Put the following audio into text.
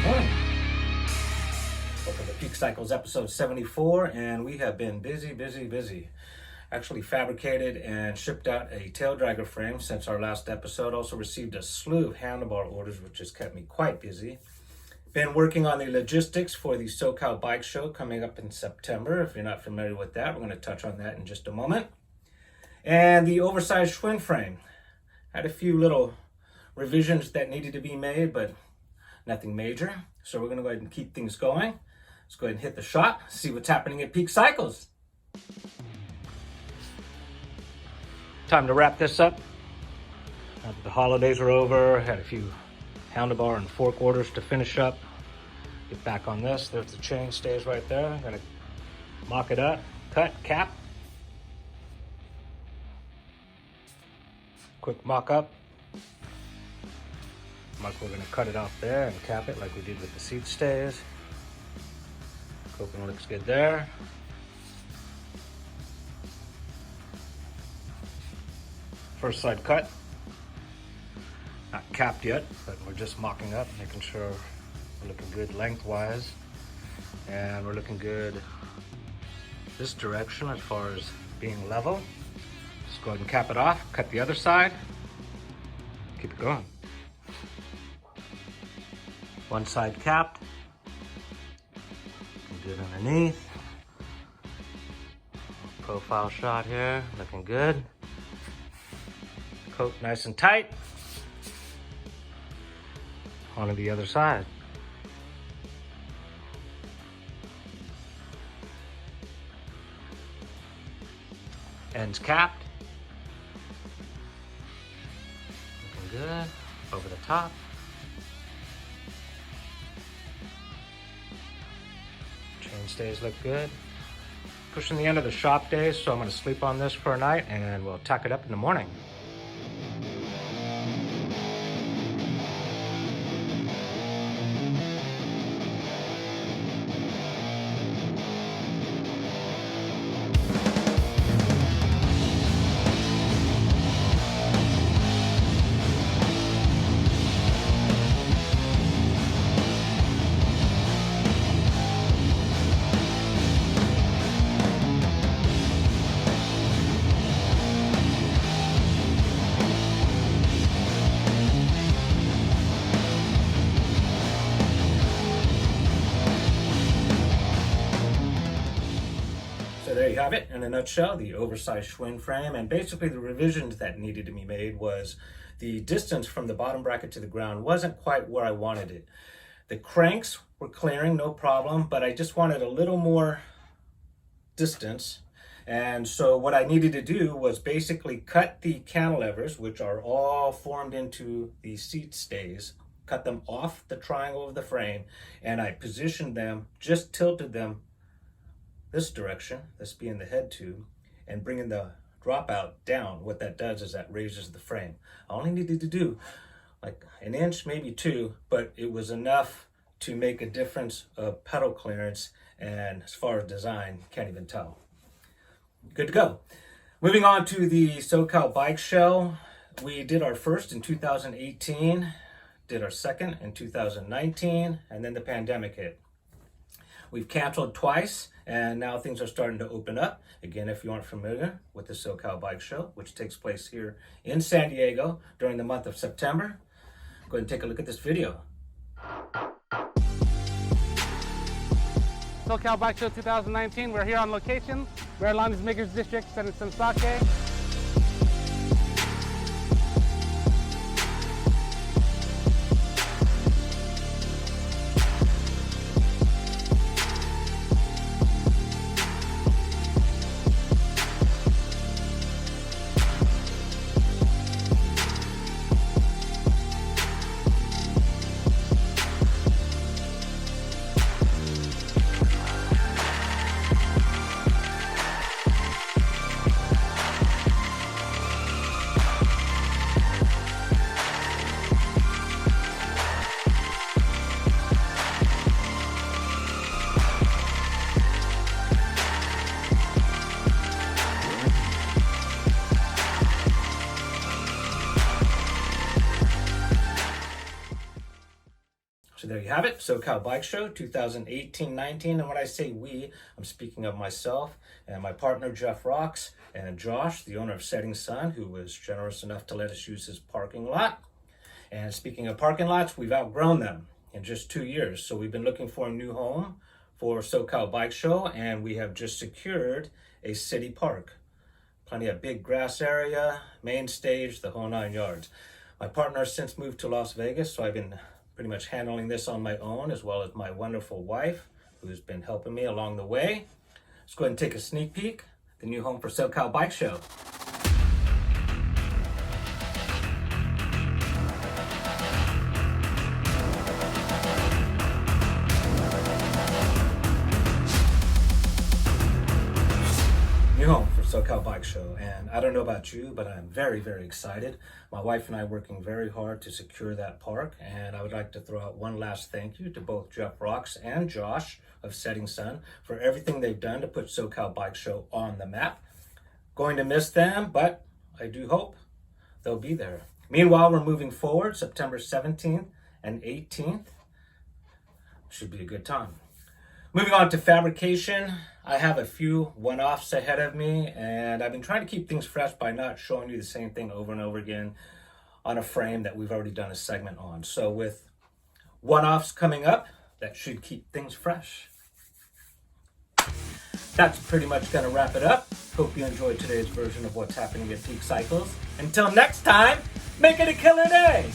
Morning. Welcome to Peak Cycles episode 74, and we have been busy. Actually fabricated and shipped out a tail dragger frame since our last episode. Also received a slew of handlebar orders, which has kept me quite busy. Been working on the logistics for the SoCal Bike Show coming up in September. If you're not familiar with that, we're going to touch on that in just a moment. And the oversized Schwinn frame. Had a few little revisions that needed to be made, but nothing major. So we're going to go ahead and keep things going. Let's go ahead and hit the shot, see what's happening at Peak Cycles. Time to wrap this up. Now that the holidays are over, had a few handlebar and fork orders to finish up. Get back on this. There's the chain stays right there. I'm going to mock it up, cut, cap. Quick mock up. We're going to cut it off there and cap it like we did with the seat stays. Coping looks good there. First side cut. Not capped yet, but we're just mocking up, making sure we're looking good lengthwise. And we're looking good this direction as far as being level. Just go ahead and cap it off, cut the other side, keep it going. One side capped, looking good underneath. Profile shot here, looking good. Coat nice and tight. On to the other side. Ends capped. Looking good. Over the top. Chain stays look good. Pushing the end of the shop days, so I'm going to sleep on this for a night and we'll tack it up in the morning. There you have it in a nutshell, the oversized Schwinn frame. And basically the revisions that needed to be made was the distance from the bottom bracket to the ground wasn't quite where I wanted it. The cranks were clearing, no problem, but I just wanted a little more distance. And so what I needed to do was basically cut the cantilevers, which are all formed into the seat stays, cut them off the triangle of the frame, and I positioned them, just tilted them this direction, this being the head tube, and bringing the dropout down. What that does is that raises the frame. I only needed to do like an inch, maybe two, but it was enough to make a difference of pedal clearance, and as far as design, can't even tell. Good to go. Moving on to the SoCal Bike Show. We did our first in 2018, did our second in 2019, and then the pandemic hit. We've canceled twice, and now things are starting to open up. Again, if you aren't familiar with the SoCal Bike Show, which takes place here in San Diego during the month of September, go ahead and take a look at this video. SoCal Bike Show 2019, we're here on location. We're along this Makers District, San Sake. So there you have it, SoCal Bike Show 2018-19. And when I say we, I'm speaking of myself and my partner Jeff Rocks and Josh, the owner of Setting Sun, who was generous enough to let us use his parking lot. And speaking of parking lots, we've outgrown them in just 2 years. So we've been looking for a new home for SoCal Bike Show, and we have just secured a city park. Plenty of big grass area, main stage, the whole 9 yards. My partner has since moved to Las Vegas, so I've been pretty much handling this on my own, as well as my wonderful wife, who's been helping me along the way. Let's go ahead and take a sneak peek at the new home for SoCal Bike Show. New home for SoCal Bike Show, and I don't know about you, but I'm very, very excited. My wife and I are working very hard to secure that park, and I would like to throw out one last thank you to both Jeff Rocks and Josh of Setting Sun for everything they've done to put SoCal Bike Show on the map. Going to miss them, but I do hope they'll be there. Meanwhile, we're moving forward. September 17th and 18th should be a good time. Moving on to fabrication, I have a few one-offs ahead of me, and I've been trying to keep things fresh by not showing you the same thing over and over again on a frame that we've already done a segment on. So with one-offs coming up, that should keep things fresh. That's pretty much going to wrap it up. Hope you enjoyed today's version of what's happening at Peak Cycles. Until next time, make it a killer day!